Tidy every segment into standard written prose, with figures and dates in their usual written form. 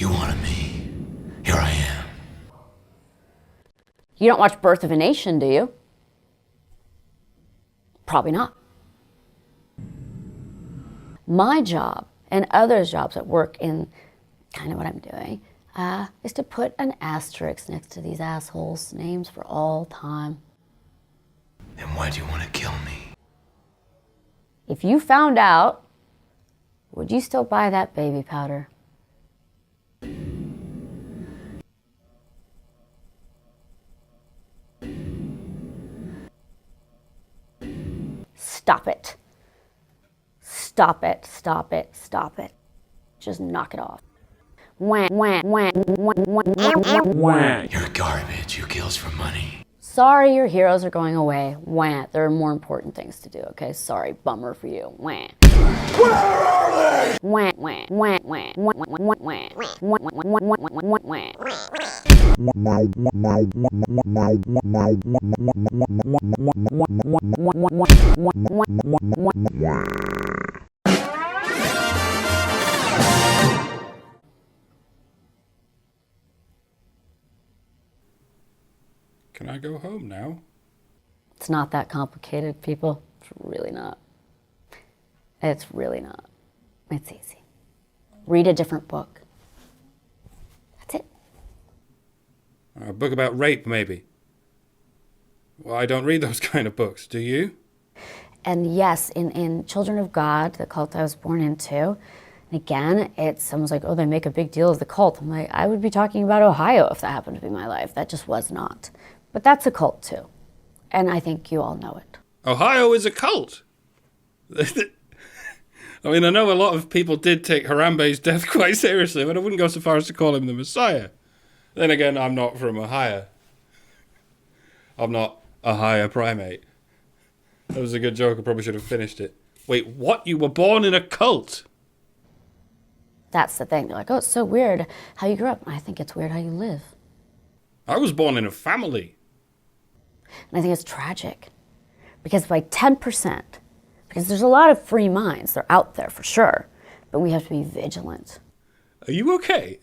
You wanted me. Here I am. You don't watch Birth of a Nation, do you? Probably not. My job and others' jobs at work in kind of what I'm doing is to put an asterisk next to these assholes' names for all time. Then why do you want to kill me? If you found out, would you still buy that baby powder? Stop it. Stop it, stop it, stop it. Just knock it off. Wah, wah, wah, wah, wah, wah, wah. You're garbage. You kills for money. Sorry, your heroes are going away. Wah. There are more important things to do, okay? Sorry, bummer for you. Wah. Where are they? Wah, wah, wah, wah, wah, wah, wah, wah, wah, wah, wah, wah, wah. Can I go home now? It's not that complicated, people. It's really not. It's really not. It's easy. Read a different book. That's it. A book about rape, maybe. Well, I don't read those kind of books, do you? And yes, in Children of God, the cult I was born into, and again, someone's like, oh, they make a big deal of the cult. I'm like, I would be talking about Ohio if that happened to be my life. That just was not. But that's a cult too. And I think you all know it. Ohio is a cult. I mean, I know a lot of people did take Harambe's death quite seriously, but I wouldn't go so far as to call him the Messiah. Then again, I'm not from Ohio. I'm not a higher primate. That was a good joke. I probably should have finished it. Wait, what? You were born in a cult? That's the thing. They're like, oh, it's so weird how you grew up. I think it's weird how you live. I was born in a family. And I think it's tragic. Because by 10%, because there's a lot of free minds, they're out there for sure, but we have to be vigilant. Are you okay?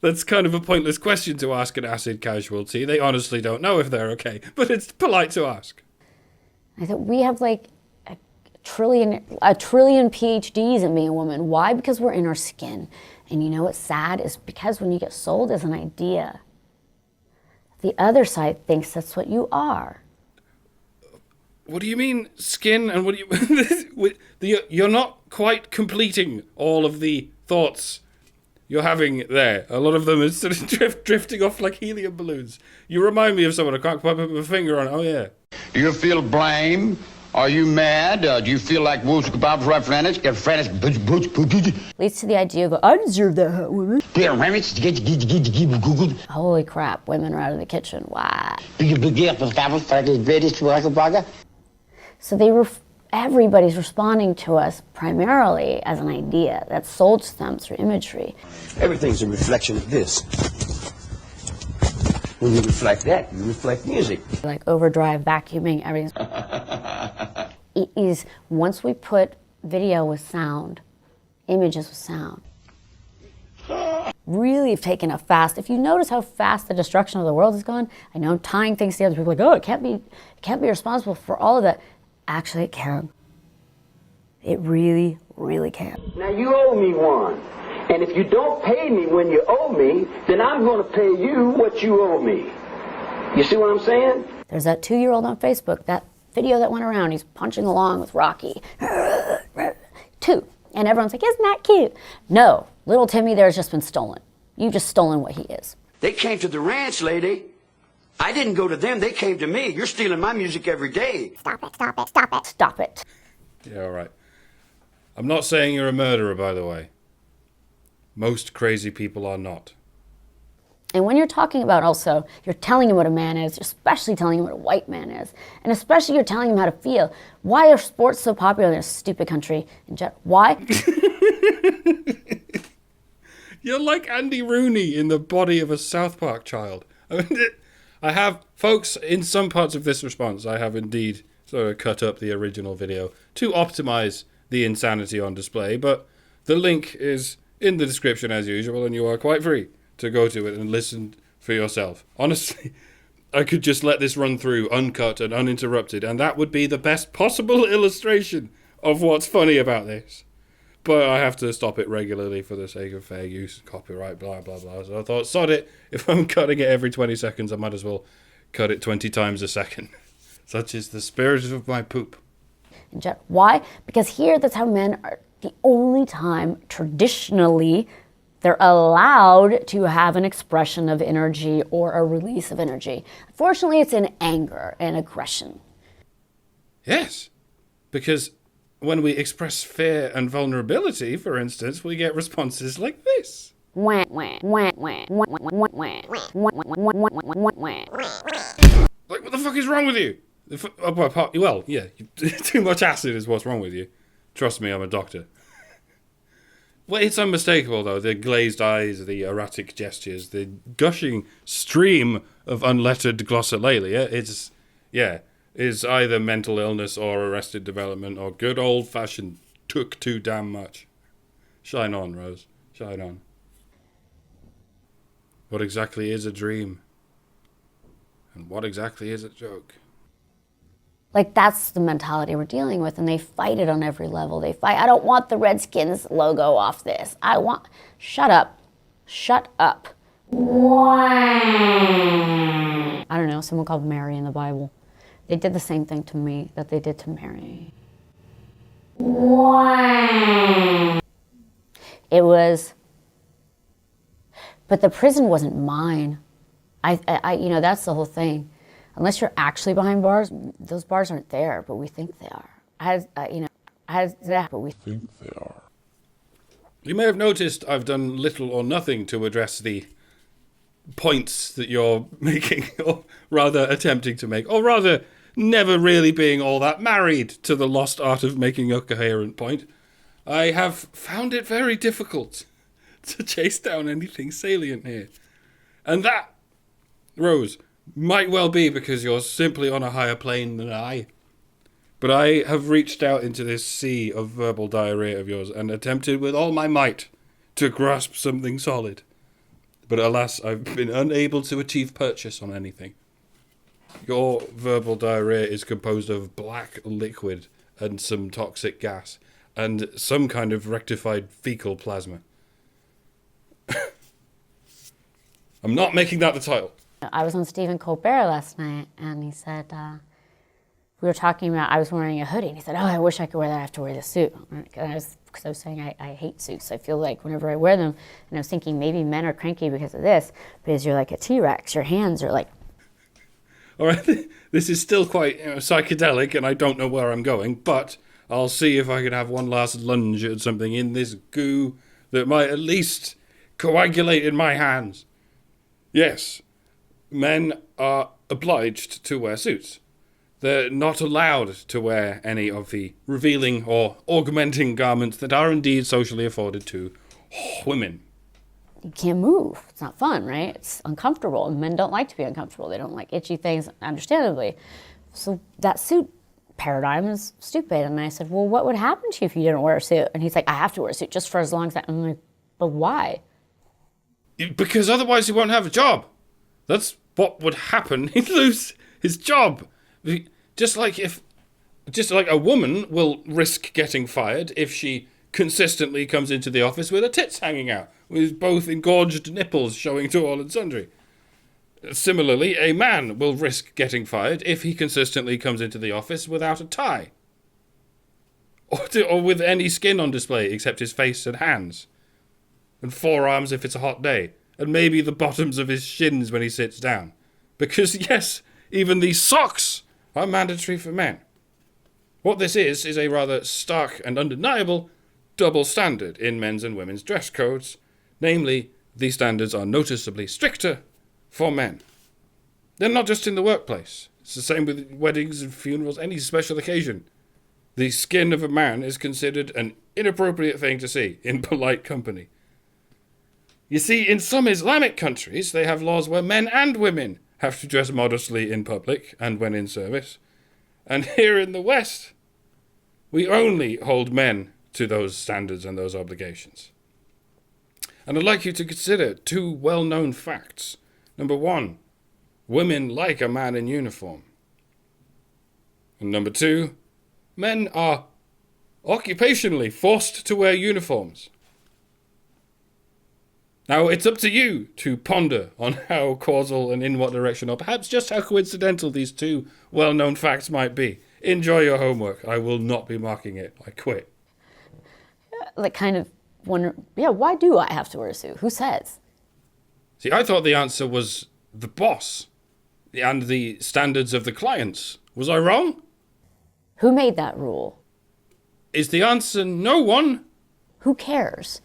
That's kind of a pointless question to ask an acid casualty. They honestly don't know if they're okay, but it's polite to ask. I think we have like a trillion PhDs in being a woman. Why? Because we're in our skin. And you know what's sad is because when you get sold as an idea, the other side thinks that's what you are. What do you mean, skin? And what do you... You're not quite completing all of the thoughts you're having there. A lot of them is sort of drifting off like helium balloons. You remind me of someone. I can't quite put my finger on it. Oh, yeah. Do you feel blame? Are you mad? Do you feel like Leads to the idea of, I deserve that hot woman. Holy crap, women are out of the kitchen. Why? So everybody's responding to us primarily as an idea that's sold to them through imagery. Everything's a reflection of this. When you reflect that, you reflect music. Like overdrive, vacuuming, everything. It is, once we put video with sound, images with sound, really have taken a fast, if you notice how fast the destruction of the world has gone, I know I'm tying things together, people are like, oh, it can't be responsible for all of that. Actually, it can. It really, really can. Now you owe me one. And if you don't pay me when you owe me, then I'm going to pay you what you owe me. You see what I'm saying? There's that 2-year-old on Facebook, that video that went around, he's punching along with Rocky. 2. And everyone's like, isn't that cute? No, little Timmy there's just been stolen. You've just stolen what he is. They came to the ranch, lady. I didn't go to them, they came to me. You're stealing my music every day. Stop it, stop it, stop it. Stop it. Yeah, all right. I'm not saying you're a murderer, by the way. Most crazy people are not. And when you're talking about also, you're telling him what a man is, especially telling him what a white man is, and especially you're telling him how to feel. Why are sports so popular in a stupid country? Why? You're like Andy Rooney in the body of a South Park child. I have, folks, in some parts of this response, I have indeed sort of cut up the original video to optimize the insanity on display, but the link is in the description as usual, and you are quite free to go to it and listen for yourself. Honestly, I could just let this run through uncut and uninterrupted, and that would be the best possible illustration of what's funny about this. But I have to stop it regularly for the sake of fair use, copyright, blah, blah, blah. So I thought, sod it. If I'm cutting it every 20 seconds, I might as well cut it 20 times a second. Such is the spirit of my poop. Why? Because here, that's how men are the only time traditionally they're allowed to have an expression of energy or a release of energy. Unfortunately, it's in anger and aggression. Yes, because when we express fear and vulnerability, for instance, we get responses like this. Wah, wah, wah, wah, wah, wah, wah, wah, wah, wah, wah, wah. Like, what the fuck is wrong with you? Well, yeah, too much acid is what's wrong with you. Trust me, I'm a doctor. Well, it's unmistakable, though. The glazed eyes, the erratic gestures, the gushing stream of unlettered glossolalia. Is either mental illness or arrested development or good old-fashioned took too damn much. Shine on, Rose. Shine on. What exactly is a dream? And what exactly is a joke? Like, that's the mentality we're dealing with, and they fight it on every level. They fight, I don't want the Redskins logo off this. Shut up. Shut up. I don't know, someone called Mary in the Bible. They did the same thing to me that they did to Mary. It was, but the prison wasn't mine. I that's the whole thing. Unless you're actually behind bars, those bars aren't there, but we think they are. But we think they are. You may have noticed I've done little or nothing to address the points that you're making, or rather attempting to make, or rather never really being all that married to the lost art of making a coherent point. I have found it very difficult to chase down anything salient here. And that, Rose, might well be because you're simply on a higher plane than I. But I have reached out into this sea of verbal diarrhea of yours and attempted with all my might to grasp something solid. But alas, I've been unable to achieve purchase on anything. Your verbal diarrhea is composed of black liquid and some toxic gas and some kind of rectified fecal plasma. I'm not making that the title. I was on Stephen Colbert last night, and he said, we were talking about, I was wearing a hoodie, and he said, oh, I wish I could wear that. I have to wear the suit. Because I was saying I hate suits. I feel like whenever I wear them, and I was thinking maybe men are cranky because of this, because you're like a T-Rex. Your hands are like... All right, this is still quite psychedelic, and I don't know where I'm going, but I'll see if I can have one last lunge at something in this goo that might at least coagulate in my hands. Yes, men are obliged to wear suits. They're not allowed to wear any of the revealing or augmenting garments that are indeed socially afforded to women. You can't move. It's not fun, right? It's uncomfortable. And men don't like to be uncomfortable. They don't like itchy things, understandably. So that suit paradigm is stupid. And I said, well, what would happen to you if you didn't wear a suit? And he's like, I have to wear a suit just for as long as that. I'm like, but why? Because otherwise he won't have a job. That's what would happen. He'd lose his job. Just like a woman will risk getting fired if she consistently comes into the office with her tits hanging out, with both engorged nipples showing to all and sundry. Similarly, a man will risk getting fired if he consistently comes into the office without a tie. Or with any skin on display except his face and hands. And forearms if it's a hot day. And maybe the bottoms of his shins when he sits down. Because, yes, even these socks are mandatory for men. What this is a rather stark and undeniable double standard in men's and women's dress codes. Namely, these standards are noticeably stricter for men. They're not just in the workplace. It's the same with weddings and funerals, any special occasion. The skin of a man is considered an inappropriate thing to see in polite company. You see, in some Islamic countries, they have laws where men and women have to dress modestly in public and when in service. And here in the West, we only hold men to those standards and those obligations. And I'd like you to consider 2 well-known facts. Number 1, women like a man in uniform. And number 2, men are occupationally forced to wear uniforms. Now, it's up to you to ponder on how causal and in what direction, or perhaps just how coincidental these 2 well-known facts might be. Enjoy your homework. I will not be marking it. I quit. Like, kind of wonder, yeah, why do I have to wear a suit? Who says? See, I thought the answer was the boss and the standards of the clients. Was I wrong? Who made that rule? Is the answer no one? Who cares?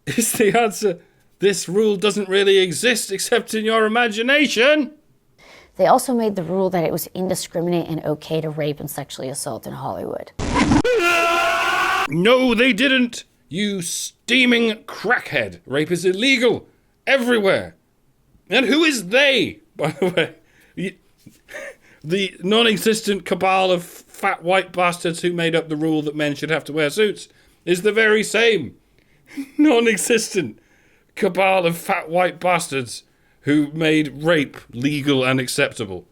Is the answer this rule doesn't really exist except in your imagination? They also made the rule that it was indiscriminate and okay to rape and sexually assault in Hollywood. No, they didn't. You steaming crackhead. Rape is illegal everywhere. And who is they, by the way? The non-existent cabal of fat white bastards who made up the rule that men should have to wear suits is the very same non-existent cabal of fat white bastards who made rape legal and acceptable,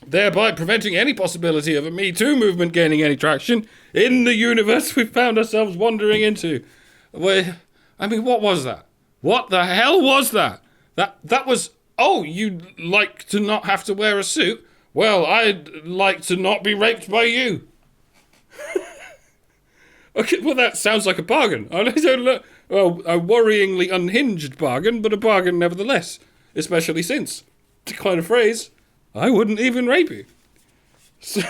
thereby preventing any possibility of a Me Too movement gaining any traction in the universe we've found ourselves wandering into. Where, I mean, what was that? What the hell was that? That was, oh, you'd like to not have to wear a suit? Well, I'd like to not be raped by you. Okay, well, that sounds like a bargain. I don't know. Well, a worryingly unhinged bargain, but a bargain nevertheless. Especially since, to coin a phrase, I wouldn't even rape you. So,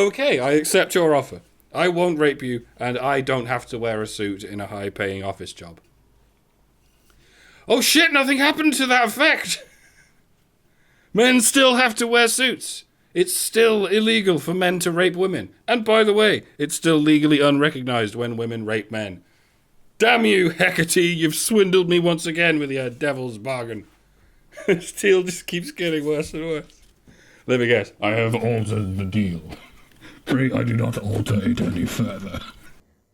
okay, I accept your offer. I won't rape you, and I don't have to wear a suit in a high-paying office job. Oh shit, nothing happened to that effect! Men still have to wear suits. It's still illegal for men to rape women. And by the way, it's still legally unrecognised when women rape men. Damn you, Hecate, you've swindled me once again with your devil's bargain. Still just keeps getting worse and worse. Let me guess. I have altered the deal. Pray I do not alter it any further.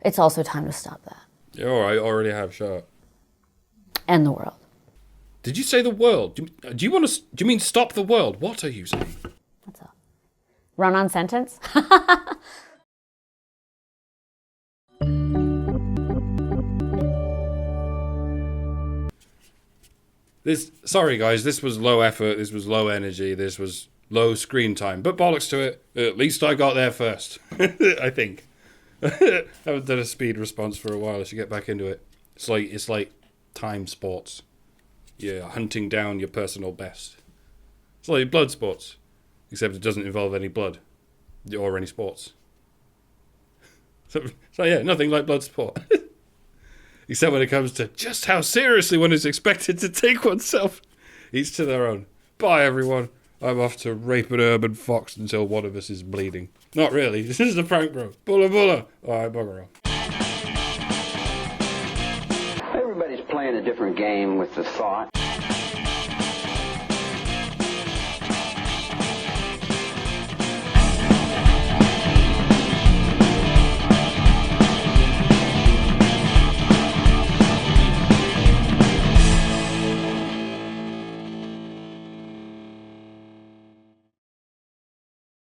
It's also time to stop that. Yeah, alright, already have shot. End the world. Did you say the world? Do you mean stop the world? What are you saying? That's all. Run-on sentence? Sorry guys, this was low effort, this was low energy, this was low screen time, but bollocks to it. At least I got there first. I think. I haven't done a speed response for a while. I should get back into it. It's like time sports. You're hunting down your personal best. It's like blood sports, except it doesn't involve any blood or any sports. So yeah, nothing like blood sport. Except when it comes to just how seriously one is expected to take oneself. Each to their own. Bye, everyone. I'm off to rape an urban fox until one of us is bleeding. Not really. This is a prank, bro. Bulla bulla. Alright, bugger off. Everybody's playing a different game with the thought.